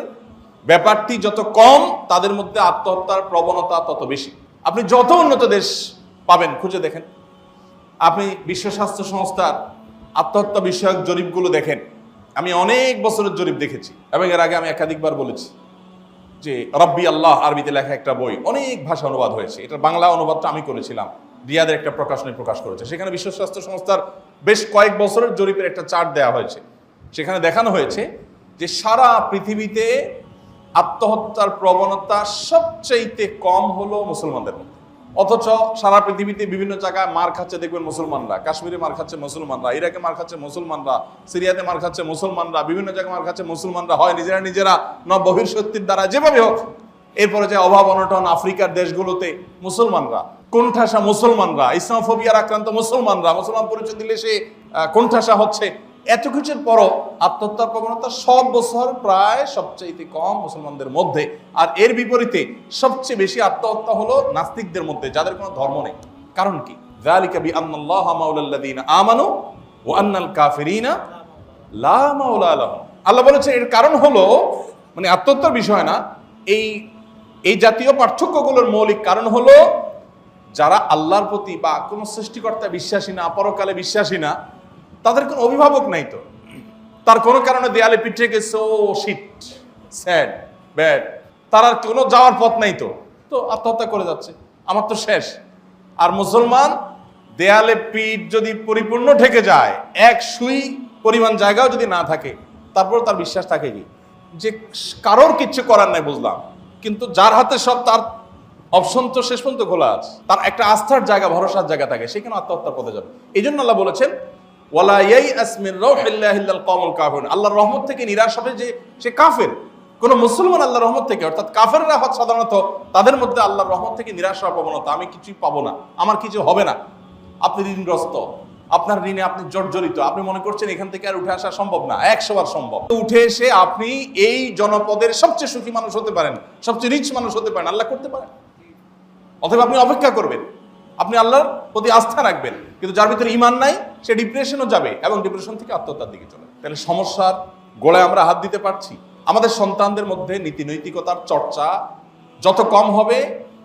ব্যাপারটি যত কম, তাদের মধ্যে আত্মহত্যার প্রবণতা তত বেশি। আপনি যত উন্নত দেশ পাবেন খুঁজে দেখেন, আপনি বিশ্ব স্বাস্থ্য সংস্থার আত্মহত্যা বিষয়ক জরিপগুলো দেখেন। আমি অনেক বছরের জরিপ দেখেছি এবং এর আগে আমি একাধিকবার বলেছি যে রব্বি আল্লাহ আরবিতে লেখা একটা বই, অনেক ভাষা অনুবাদ হয়েছে, এটার বাংলা অনুবাদটা আমি করেছিলাম, রিয়াদের একটা প্রকাশনী প্রকাশ করেছে। সেখানে বিশ্ব স্বাস্থ্য সংস্থার বেশ কয়েক বছরের জরিপের একটা চার্ট দেওয়া হয়েছে। সেখানে দেখানো হয়েছে যে সারা পৃথিবীতে আত্মহত্যার প্রবণতা সবচেয়ে কম হলো মুসলমানদের মধ্যে, অথচ সারা পৃথিবীতে বিভিন্ন জায়গায় মার খাচ্ছে দেখবেন মুসলমানরা। কাশ্মীরে মার খাচ্ছে মুসলমানরা, ইরাকে মার খাচ্ছে মুসলমানরা, সিরিয়াতে মার খাচ্ছে মুসলমানরা, বিভিন্ন জায়গায় মার খাচ্ছে মুসলমানরা, হয় নিজেরা ন বহির্শক্তির দ্বারা, যেভাবে হোক। এরপরে যে অভাব অনটন আফ্রিকার দেশগুলোতে মুসলমানরা, কোণঠাসা মুসলমানরা, ইসলামোফোবিয়ার আক্রান্ত মুসলমানরা, মুসলমান পরিচয় দিলে সে কোণঠাসা হচ্ছে। এত কিছুর পরও আত্মহত্যার প্রবণতা সব বছর প্রায় সবচেয়ে কম মুসলমানদের মধ্যে। আর এর বিপরীতে সবচেয়ে বেশি আত্মহত্যা হলো নাস্তিকদের মধ্যে, যাদের কোনো ধর্ম নেই। কারণ কি? যালিকা বিআন্নাল্লাহা মাওলাল্লাযীনা আমানু ওয়া আন্নাল কাফিরিনা লা মাওলা লাহুম। আল্লাহ বলেছেন এর কারণ হলো, মানে আত্মহত্যার বিষয় না, এই জাতীয় পার্থক্যগুলোর মৌলিক কারণ হলো যারা আল্লাহর প্রতি বা কোনো সৃষ্টিকর্তা বিশ্বাসী না, পরকালে বিশ্বাসী না, তাদের কোনো অভিভাবক নাই তো, তার কোনো কারণে দেয়ালে পিঠে গেছে, ও শিট, স্যাড, ব্যাড, তার আর কোনো যাওয়ার পথ নাই তো, তো আত্মহত্যা করে যাচ্ছে, আমার তো শেষ। আর মুসলমান দেয়ালে পিঠ যদি পরিপূর্ণ ঠেকে যায়, এক সুই পরিমাণ জায়গাও যদি না থাকে, তারপর তার বিশ্বাস থাকে কি যে কারোর কিচ্ছু করার নাই, বুঝলাম, কিন্তু যার হাতে সব, তার অপশন তো শেষ পর্যন্ত খোলা আছে, তার একটা আস্থার জায়গা, ভরসার জায়গা থাকে, সেখানে আত্মহত্যার পথে যাবে। এই জন্য আল্লাহ বলেছেন ওয়ালা ইয়াইআস মিন রাউহিল্লাহি ইল্লাল কওমুল কাফিরুন, আল্লাহর রহমত থেকে নিরাশ হবে যে সে কাফের। কোন মুসলমান আল্লাহর রহমত থেকে, অর্থাৎ কাফেররা সাধারণত তাদের মধ্যে আল্লাহর রহমত থেকে নিরাশ হওয়ার প্রবণতা, আমি কিছুই পাবো না, আমার কিছু হবে না। আপনি ঋণগ্রস্ত, আপনার ঋণে আপনি জর্জরিত, আপনি মনে করছেন এখান থেকে আর উঠে আসা সম্ভব না, 100 বার সম্ভব। উঠে এসে আপনি এই জনপদের সবচেয়ে সুখী মানুষ হতে পারেন, সবচেয়ে রিচ মানুষ হতে পারেন, আল্লাহ করতে পারেন। অথবা আপনি অপেক্ষা করবেন, আপনি আল্লাহর প্রতি আস্থা রাখবেন, কিন্তু যার ভিতরে ঈমান নাই সে ডিপ্রেশনও যাবে এবং ডিপ্রেশন থেকে আত্মহত্যার দিকে চলে। তাহলে সমস্যার গোড়ায় আমরা হাত দিতে পারছি। আমাদের সন্তানদের মধ্যে নীতি নৈতিকতার চর্চা যত কম হবে,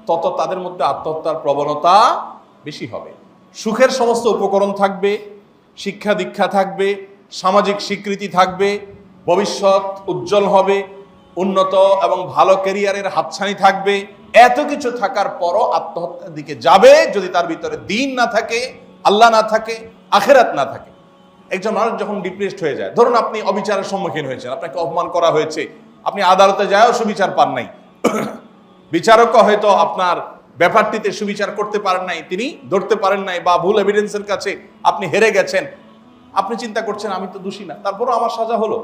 তত তাদের মধ্যে আত্মহত্যার প্রবণতা বেশি হবে। সুখের সমস্ত উপকরণ থাকবে, শিক্ষা দীক্ষা থাকবে, সামাজিক স্বীকৃতি থাকবে, ভবিষ্যৎ উজ্জ্বল হবে, উন্নত এবং ভালো ক্যারিয়ারের হাতছানি থাকবে, এত কিছু থাকার পরও আত্মহত্যার দিকে যাবে যদি তার ভিতরে দ্বীন না থাকে, আল্লাহ না থাকে, আখিরাত না থাকে। একজন মানুষ যখন ডিপ্রেসড হয়ে যায়, ধরুন আপনি অবিচারের সম্মুখীন হয়েছেন, আপনাকে অপমান করা হয়েছে, আপনি আদালতে যায়ও সুবিচার পান নাই, বিচারকও হয়তো আপনার ব্যাপারটিতে সুবিচার করতে পারেন নাই, তিনি ধরতে পারেন নাই, বা ভুল এভিডেন্সের কাছে আপনি হেরে গেছেন, আপনি চিন্তা করছেন আমি তো দোষী না, তারপরও আমার সাজা হলো।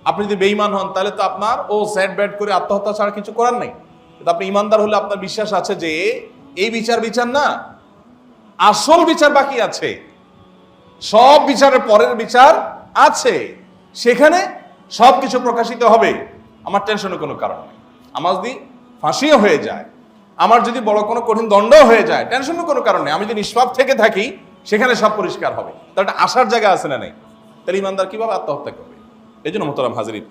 আপনি যদি বেঈমান হন তাহলে তো আপনার স্যাড ব্যাড করে আত্মহত্যা ছাড়া কিছু করার নেই। কিন্তু আপনি ইমানদার হলে আপনার বিশ্বাস আছে যে এই বিচার না, আসল বিচার বাকি আছে, সব বিচারের পরের বিচার আছে, সেখানে সব কিছু প্রকাশিত হবে, আমার টেনশনের কোনো কারণ নেই। আমার যদি ফাঁসিও হয়ে যায়, আমার যদি বড় কোনো কঠিন দণ্ডও হয়ে যায়, টেনশনের কোনো কারণ নেই। আমি যদি নিষ্পাপ থেকে থাকি, সেখানে সব পরিষ্কার হবে। তার একটা আসার জায়গা আছে না নেই? তাহলে ইমানদার কিভাবে আত্মহত্যা করবে? এই জন্য মোহতারাম হাজরিন,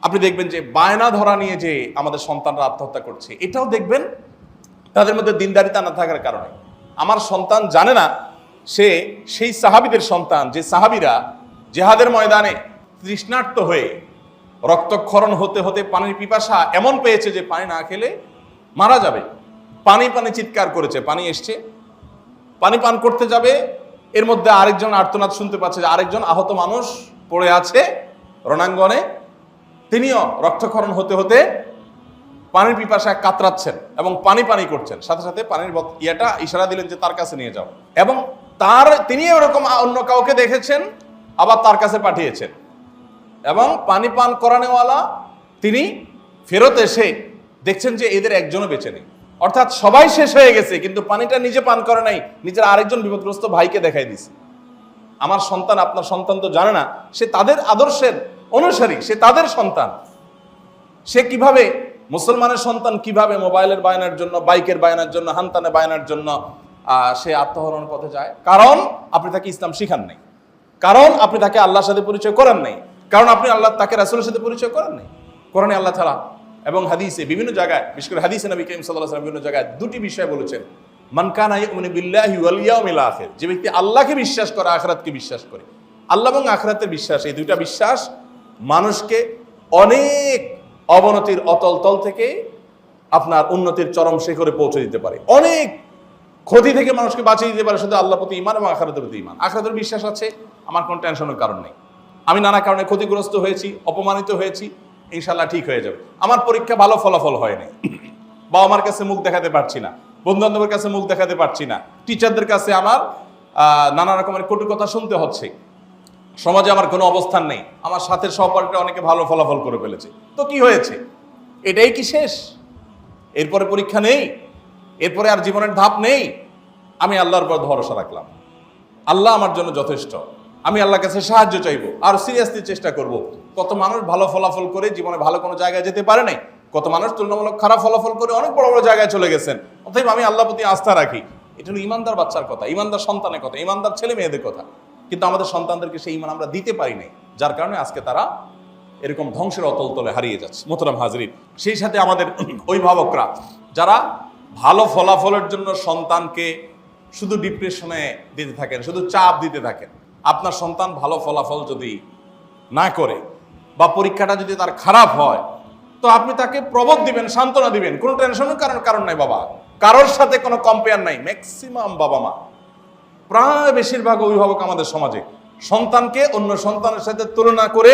আপনি দেখবেন যে বায়না ধরা নিয়ে যে আমাদের সন্তানরা আত্মহত্যা করছে, এটাও দেখবেন তাদের মধ্যে দিনদারিতা না থাকার কারণে। আমার সন্তান জানে না সে সেই সাহাবীদের সন্তান যে সাহাবীরা জিহাদের ময়দানে তৃষ্ণার্ত হয়ে রক্তক্ষরণ হতে হতে পানির পিপাসা এমন পেয়েছে যে পানি না খেলে মারা যাবে, পানি পানি চিৎকার করেছে, পানি এসছে, পানি পান করতে যাবে, এর মধ্যে আরেকজন আর্তনাদ শুনতে পাচ্ছে যে আরেকজন আহত মানুষ পড়ে আছে রণাঙ্গনে, তিনিও রক্তক্ষরণ হতে হতে পানির পিপাসায় কাতরাচ্ছেন এবং পানি পানি করছেন, সাথে সাথে পানির ইয়েটা ইশারা দিলেন যে তার কাছে নিয়ে যাও, এবং তিনি এরকম অন্য কাউকে দেখেছেন আবার তার কাছে পাঠিয়েছেন, এবং পানি পান করানোওয়ালা তিনি ফেরত এসে দেখছেন যে এদের একজনও বেঁচে নেই, অর্থাৎ সবাই শেষ হয়ে গেছে, কিন্তু পানিটা নিজে পান করে নাই, নিজের আরেকজন বিপদগ্রস্ত ভাইকে দেখাই দিছে। আমার সন্তান, আপনার সন্তান তো জানে না সে তাদের আদর্শের অনুসারী, সে তাদের সন্তান, সে কিভাবে মুসলমানের সন্তান কিভাবে মোবাইলের বায়নার জন্য, বাইকের বায়নার জন্য, হানতানে বায়নার জন্য সে আত্মহরণের পথে যায়, কারণ আপনি তাকে ইসলাম শিখান নাই, কারণ আপনি তাকে আল্লাহর সাথে পরিচয় করান নাই, কারণ আপনি তাকে রাসূলের সাথে পরিচয় করান নাই। কোরআনে আল্লাহ তাআলা এবং হাদিসে বিভিন্ন জায়গায়, বিশেষ করে হাদিসে নবী করিম সাল্লাল্লাহু আলাইহি ওয়াসাল্লাম বিভিন্ন জায়গায় দুটি বিষয় বলেছেন, মান কানা ইউমিনু বিল্লাহি ওয়াল ইয়াউমিল আখির, যে ব্যক্তি আল্লাহকে বিশ্বাস করে, আখিরাতকে বিশ্বাস করে, আল্লাহ এবং আখিরাতের বিশ্বাস, এই দুইটা বিশ্বাস মানুষকে অনেক অবনতির অতল তল থেকে আপনার উন্নতির চরম শিখরে পৌঁছে দিতে পারে, অনেক ক্ষতি থেকে মানুষকে বাঁচিয়ে দিতে পারে শুধু আল্লাহর প্রতি ঈমান এবং আখিরাতের প্রতি ঈমান। আখিরাতের বিশ্বাস আছে, আমার কোনো টেনশনের কারণ নেই, আমি নানা কারণে ক্ষতিগ্রস্ত হয়েছি, অপমানিত হয়েছি, ইনশাল্লাহ ঠিক হয়ে যাবে। আমার পরীক্ষা ভালো ফলাফল হয় নাই, বাবা মার কাছে মুখ দেখাতে পারছি না, বন্ধু বান্ধবের কাছে মুখ দেখাতে পারছি না, টিচারদের কাছে আমার নানা রকমের কটু কথা শুনতে হচ্ছে, সমাজে আমার কোনো অবস্থান নেই, আমার সাথে সহপাঠীরা অনেকে ভালো ফলাফল করে ফেলেছে, তো কি হয়েছে? এটাই কি শেষ? এরপরে পরীক্ষা নেই? এরপরে আর জীবনের ধাপ নেই? আমি আল্লাহর উপর ভরসা রাখলাম, আল্লাহ আমার জন্য যথেষ্ট, আমি আল্লাহর কাছে সাহায্য চাইবো, আর সিরিয়াসলি চেষ্টা করব। কত মানুষ ভালো ফলাফল করে জীবনে ভালো কোনো জায়গায় যেতে পারে নাই, কত মানুষ তুলনামূলক খারাপ ফলাফল করে অনেক বড় বড় জায়গায় চলে গেছেন। অতএব আমি আল্লাহর প্রতি আস্থা রাখি। এটা হলো ইমানদার বাচ্চার কথা, ইমানদার সন্তানের কথা, ইমানদার ছেলে মেয়েদের কথা। কিন্তু আমাদের সন্তানদেরকে সেই ইমান আমরা দিতে পারি নাই, যার কারণে আজকে তারা এরকম ধ্বংসের অতল তলে হারিয়ে যাচ্ছে। মোহতারাম হাজরিন, সেই সাথে আমাদের অভিভাবকরা যারা ভালো ফলাফলের জন্য সন্তানকে শুধু ডিপ্রেশনে দিতে থাকেন, শুধু চাপ দিতে থাকেন। আপনার সন্তান ভালো ফলাফল যদি না করে বা পরীক্ষাটা যদি তার খারাপ হয়, তো আপনি তাকে প্রবোধ দিবেন, সান্ত্বনা দিবেন, কোনো টেনশনের কারণ নাই বাবা, কারোর সাথে কোনো কম্পেয়ার নাই। ম্যাক্সিমাম বাবা মা, প্রায় বেশিরভাগ অভিভাবক আমাদের সমাজে সন্তানকে অন্য সন্তানের সাথে তুলনা করে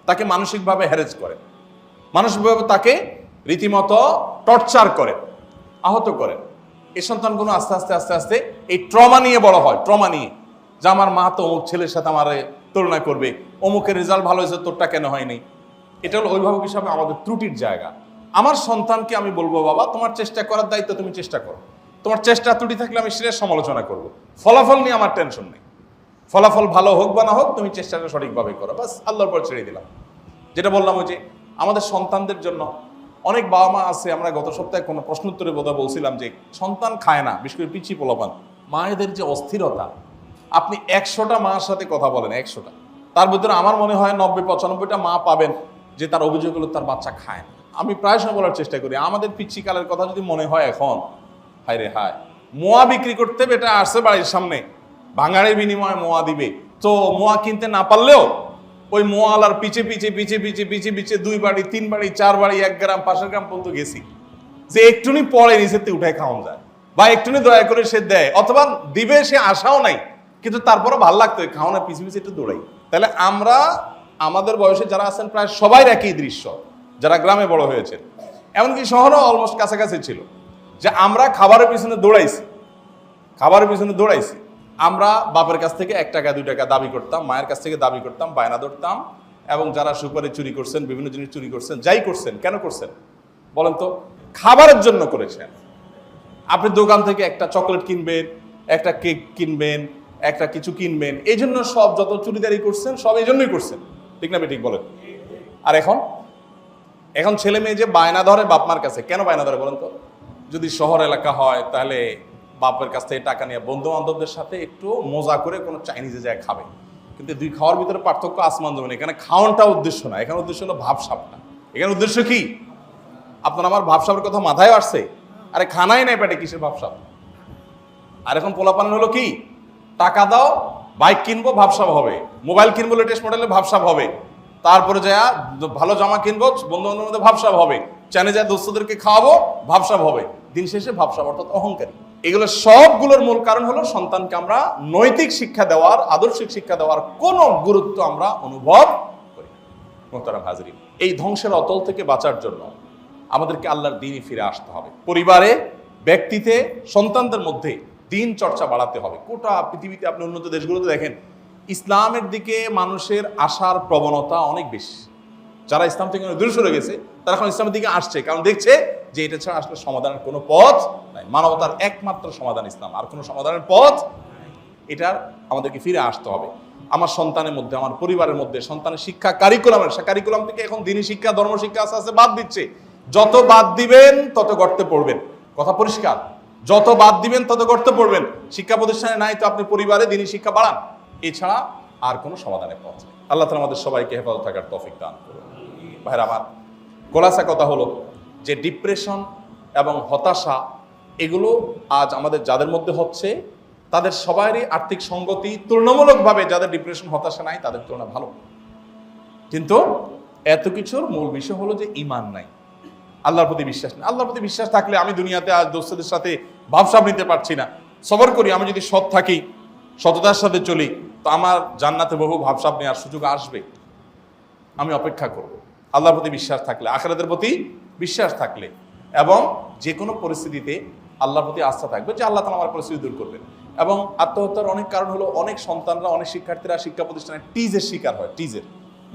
তাকে মানসিকভাবে হ্যারেস করে, মানসিকভাবে তাকে রীতিমতো টর্চার করে, আহত করে। এই সন্তানগুলো আস্তে আস্তে আস্তে আস্তে এই ট্রমা নিয়ে বড় হয়, ট্রমা নিয়ে, যে আমার মা তো অমুক ছেলের সাথে আমার তুলনা করবে, অমুকের রেজাল্ট ভালো হয়েছে, তোরটা কেন হয়নি। এটা হলো অভিভাবক হিসাবে আমাদের ত্রুটির জায়গা। আমার সন্তানকে আমি বলবো, বাবা তোমার চেষ্টা করার দায়িত্ব, তুমি চেষ্টা করো, তোমার চেষ্টা ত্রুটি থাকলে আমি সেটা সমালোচনা করব, ফলাফল নিয়ে আমার টেনশন নেই, ফলাফল ভালো হোক বা না হোক তুমি চেষ্টাটা সঠিকভাবে করো, বাস আল্লাহর উপর ছেড়ে দিলাম। যেটা বললাম ওই যে আমাদের সন্তানদের জন্য অনেক বাবা মা আছে, আমরা গত সপ্তাহে কোনো প্রশ্নোত্তরে বোধহয় বলছিলাম যে সন্তান খায় না, বিশেষ করে পিচ্ছি পোলাপান, মায়েদের যে অস্থিরতা। আপনি 100টা মার সাথে কথা বলেন, 100টা, তার ভিতরে আমার মনে হয় 90-95টা মা পাবেন যে তার অভিযোগ হলো তার বাচ্চা খায় না। আমি প্রায় সময় বলার চেষ্টা করি, আমাদের পিচ্ছি কালের কথা যদি মনে হয় এখন, হায় রে হায়, মোয়া বিক্রি করতে বেটা আসছে বাড়ির সামনে, ভাঙাড়ের বিনিময়ে মোয়া দিবে, তো মোয়া কিনতে না পারলেও ওই মোয়ালার পিছে পিছে পিছে পিছে পিছে পিছে 2 বাড়ি 3 বাড়ি 4 বাড়ি 1 গ্রাম 5 গ্রাম পর্যন্ত গেছি, যে একটুনি পরে নিচেতে উঠায় খাওয়ান যায়, বা একটুনি দয়া করে সে দেয়, অথবা দিবে সে আশাও নাই, কিন্তু তারপরে ভাল লাগতো খাওয়ানোর পিছে পিছে একটু দৌড়াই। তাহলে আমরা আমাদের বয়সে যারা আছেন প্রায় সবাই একই দৃশ্য, যারা গ্রামে বড় হয়েছেন, এমনকি শহরও অলমোস্ট কাছাকাছি ছিল, যে আমরা খাবারের পিছনে দৌড়াইছি, খাবারের পিছনে দৌড়াইছি। আমরা বাপের কাছ থেকে 1 টাকা 2 টাকা দাবি করতাম, মায়ের কাছ থেকে দাবি করতাম, বায়না ধরতাম, এবং যারা সুপারি চুরি করছেন, বিভিন্ন জিনিস চুরি করছেন, যাই করছেন, কেন করছেন বলেন তো? খাবারের জন্য করেছেন। আপনি দোকান থেকে একটা চকলেট কিনবেন, একটা কেক কিনবেন, একটা কিছু কিনবেন, এই জন্য সব যত চুরিদারি করছেন সব এই জন্যই করছেন, ঠিক না ঠিক বলেন? আর এখন ছেলে মেয়ে যে বায়না ধরে বাপ মার কাছে, কেন বায়না ধরে বলেন তো? যদি শহর এলাকা হয় তাহলে বাপের কাছ থেকে টাকা নিয়ে বন্ধু বান্ধবদের সাথে একটু মজা করে কোনো চাইনিজে যায় খাবে, কিন্তু 2 খাওয়ার ভিতরে পার্থক্য আসমান জমিন। এখানে খাওয়ানটা উদ্দেশ্য না, এখানে উদ্দেশ্য হলো ভাবসাবটা। এখানে উদ্দেশ্য কি? আপনার আমার ভাবসাবের কথা মাথায় আসছে? আরে খানাই নাই পেটে, কিসের ভাবসাব? আর এখন পোলাপান হলো কি, টাকা দাও বাইক কিনবো ভাবসাব হবে, মোবাইল কিনবো লেটেস্ট মডেলের ভাবসাব হবে, তারপরে যা ভালো জামা কিনবো বন্ধু বান্ধবের মধ্যে ভাবসাব হবে, চাইনে যা দোস্তদেরকে খাওয়াবো ভাবসাব হবে, দিন শেষে ভাবসাব অর্থাৎ অহংকারী। এগুলো সবগুলোর মূল কারণ হলো সন্তানকে আমরা নৈতিক শিক্ষা দেওয়ার, আদর্শিক শিক্ষা দেওয়ার কোনো গুরুত্ব আমরা অনুভব করি। মোহতারাম হাজরিন, এই ধ্বংসের অতল থেকে বাঁচার জন্য আমাদেরকে আল্লাহর দ্বীনে ফিরে আসতে হবে। পরিবারে, ব্যক্তিতে, সন্তানদের মধ্যে দিন চর্চা বাড়াতে হবে। গোটা পৃথিবীতে আপনি উন্নত দেশগুলোতে দেখেন, ইসলামের দিকে মানুষের আসার প্রবণতা অনেক বেশি। যারা ইসলাম থেকে দূরে সরে গেছে তারা এখন ইসলামের দিকে আসছে, কারণ দেখছে যে এটা ছাড়া আসলে সমাধানের কোনো পথ নাই। মানবতার একমাত্র সমাধান ইসলাম, আর কোনো সমাধানের পথ নাই। এটার আমাদেরকে ফিরে আসতে হবে। আমার সন্তানের মধ্যে, আমার পরিবারের মধ্যে সন্তানের শিক্ষা কারিকুলাম থেকে এখন দিনী শিক্ষা, ধর্ম শিক্ষা আস্তে আস্তে বাদ দিচ্ছে। যত বাদ দিবেন তত গর্তে পড়বেন, কথা পরিষ্কার। যত বাদ দিবেন তত গর্তে পড়বেন। শিক্ষা প্রতিষ্ঠানে নাই তো আপনি পরিবারে দিনী শিক্ষা বাড়ান, এছাড়া আর কোনো সমাধানের পথ নেই। আল্লাহ তাআলা আমাদের সবাইকে হেফাজত থাকার তৌফিক দান করুন। ভাইরা আমার, খোলাসা কথা হলো যে ডিপ্রেশন এবং হতাশা এগুলো আজ আমাদের যাদের মধ্যে হচ্ছে তাদের সবারই আর্থিক সঙ্গতি তুলনামূলকভাবে যাদের ডিপ্রেশন হতাশা নাই তাদের তুলনা ভালো, কিন্তু এত কিছুর মূল বিষয় হলো যে ঈমান নাই, আল্লাহর প্রতি বিশ্বাস নেই। আল্লাহর প্রতি বিশ্বাস থাকলে আমি দুনিয়াতে আজ দোস্তদের সাথে ভাবসাব নিতে পারছি না, সবর করি, আমি যদি সৎ থাকি, সততার সাথে চলি, তো আমার জান্নাতে বহু ভাবসাব নেওয়ার সুযোগ আসবে। আমি অপেক্ষা করব আল্লাহর প্রতি বিশ্বাস থাকলে, আখিরাতের প্রতি বিশ্বাস থাকলে, এবং যে কোনো পরিস্থিতিতে আল্লাহর প্রতি আস্থা থাকবে যে আল্লাহ তাআলা আমার পরিস্থিতি দূর করবেন। এবং আত্মহত্যার অনেক কারণ হলো অনেক সন্তানরা, অনেক শিক্ষার্থীরা শিক্ষা প্রতিষ্ঠানে টিজের শিকার হয়, টিজের,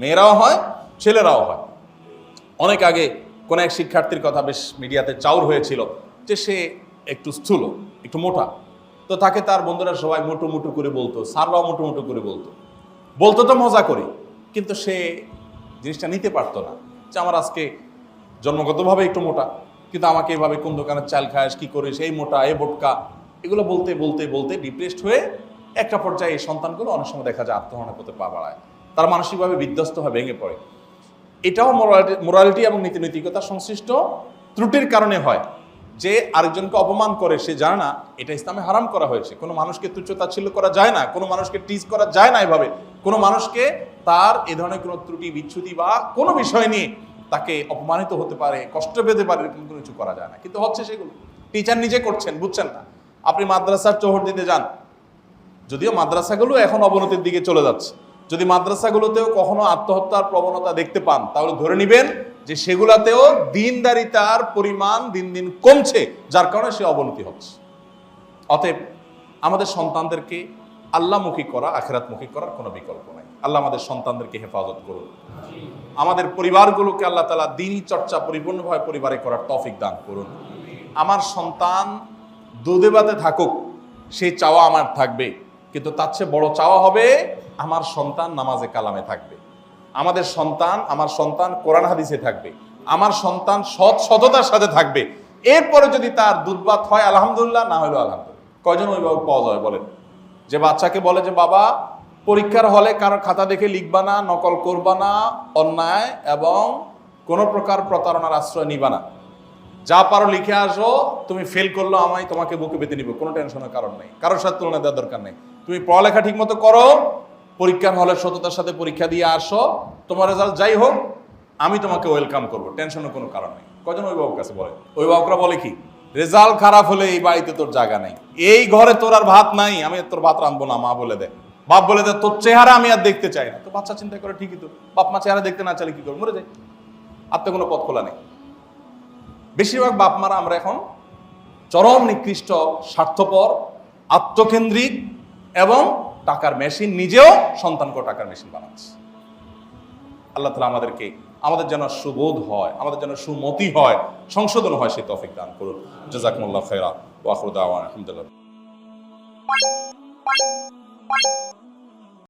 মেয়েরাও হয় ছেলেরাও হয়। অনেক আগে কোন এক শিক্ষার্থীর কথা বেশ মিডিয়াতে চাউর হয়েছিল যে সে একটু স্থূল, একটু মোটা, তো তাকে তার বন্ধুরা সবাই মোটু মোটু করে বলতো, স্যাররাও মোটু মোটু করে বলতো তো মজা করে, কিন্তু সে জিনিসটা নিতে পারতো না যে আমার আজকে জন্মগতভাবে একটু মোটা, কিন্তু আমাকে এভাবে কোন দোকানের চাল খাস, কি করিস, এই মোটা, এই বোটকা, এগুলো বলতে বলতে বলতে ডিপ্রেসড হয়ে একটা পর্যায়ে এই সন্তানগুলো অনেক সময় দেখা যায় আত্মহত্যা করতে পা বাড়ায়, তারা মানসিকভাবে বিধ্বস্ত হয়, ভেঙে পড়ে। এটাও মোরালিটি এবং নীতি নৈতিকতার সংশ্লিষ্ট ত্রুটির কারণে হয়। যে আরেকজনকে অপমান করে সে জানে না এটা ইসলামে হারাম করা হয়েছে। কোনো মানুষকে তুচ্ছ-তাচ্ছিল্য করা যায় না, কোনো মানুষকে টিজ করা যায় না এভাবে, কোনো মানুষকে তার এ ধরনের কোনো ত্রুটি বিচ্যুতি বা কোনো বিষয় নিয়ে তাকে অপমানিত হতে পারে, কষ্ট পেতে পারে, এরকম কোনো কিছু করা যায় না। কিন্তু হচ্ছে সেগুলো টিচার নিজে করছেন, বুঝছেন না। আপনি মাদ্রাসার চৌহদ দিতে যান, যদিও মাদ্রাসাগুলো এখন অবনতির দিকে চলে যাচ্ছে, যদি মাদ্রাসাগুলোতেও কখনো আত্মহত্যার প্রবণতা দেখতে পান তাহলে ধরে নেবেন যে সেগুলাতেও দিনদারিতার পরিমাণ দিন দিন কমছে, যার কারণে সে অবনতি হচ্ছে। অতএব আমাদের সন্তানদেরকে আল্লাহমুখী করা, আখিরাতমুখী করার কোনো বিকল্প নাই। আল্লাহ আমাদের সন্তানদেরকে হেফাজত করুন, আমাদের পরিবারগুলোকে আল্লাহ তাআলা দ্বীনি চর্চা পরিপূর্ণভাবে পরিবারে করার তৌফিক দান করুন। আমার সন্তান দুধে ভাতে থাকুক, সেই চাওয়া আমার থাকবে, কিন্তু তার চেয়ে বড় চাওয়া হবে আমার সন্তান নামাজে কালামে থাকবে, আমার সন্তান কোরআন হাদিসে থাকবে, আমার সন্তান সততার সাথে থাকবে। এরপরে যদি তার দুধভাত হয় আলহামদুলিল্লাহ, না হলেও আলহামদুলিল্লাহ। কয়জন অভিভাবক পাওয়া যায় বলেন, যে বাচ্চাকে বলে যে বাবা পরীক্ষার হলে কারোর খাতা দেখে লিখবা না, নকল করবা না, অন্যায় এবং কোনো প্রকার প্রতারণার আশ্রয় নিবা না, যা পারো লিখে আসো, তুমি ফেল করলো আমায় তোমাকে বুকে পেতে নিব, কোনো টেনশনের কারণ নেই, কারোর সাথে তুলনা দেওয়ার দরকার নেই। তুমি পড়ালেখা ঠিক মতো করো, পরীক্ষার হলে সততার সাথে পরীক্ষা দিয়ে আসো, তোমার রেজাল্ট যাই হোক আমি তোমাকে ওয়েলকাম করবো, টেনশনের কোনো কারণ নেই। কজন অভিভাবক কাছে বলে? অভিভাবকরা বলে কি, রেজাল্ট খারাপ হলে এই বাড়িতে তোর জায়গা নাই, এই ঘরে তোর আর ভাত নাই, আমি তোর ভাত রাঁধবো না, মা বলে দেয়, বাপ বলে দেয় তোর চেহারা আমি আর দেখতে চাই না। তো বাচ্চা চিন্তা করে ঠিকই তো, বাপ মা চেহারা দেখতে না চাইলে কি করে, মরে যায়, আর তো কোনো পথ খোলা নেই। বেশিরভাগ বাপ মারা আমরা এখন চরম নিকৃষ্ট, স্বার্থপর, আত্মকেন্দ্রিক এবং টাকার মেশিন, নিজেও সন্তানকেও টাকার মেশিন বানাচ্ছে। আল্লাহ তাআলা আমাদের যেন সুবোধ হয়, আমাদের যেন সুমতি হয়, সংশোধন হয়, সেই তৌফিক দান করুন। জাযাকুমুল্লাহু খাইরা ওয়া আখিরু দাওয়ানা আলহামদুলিল্লাহ।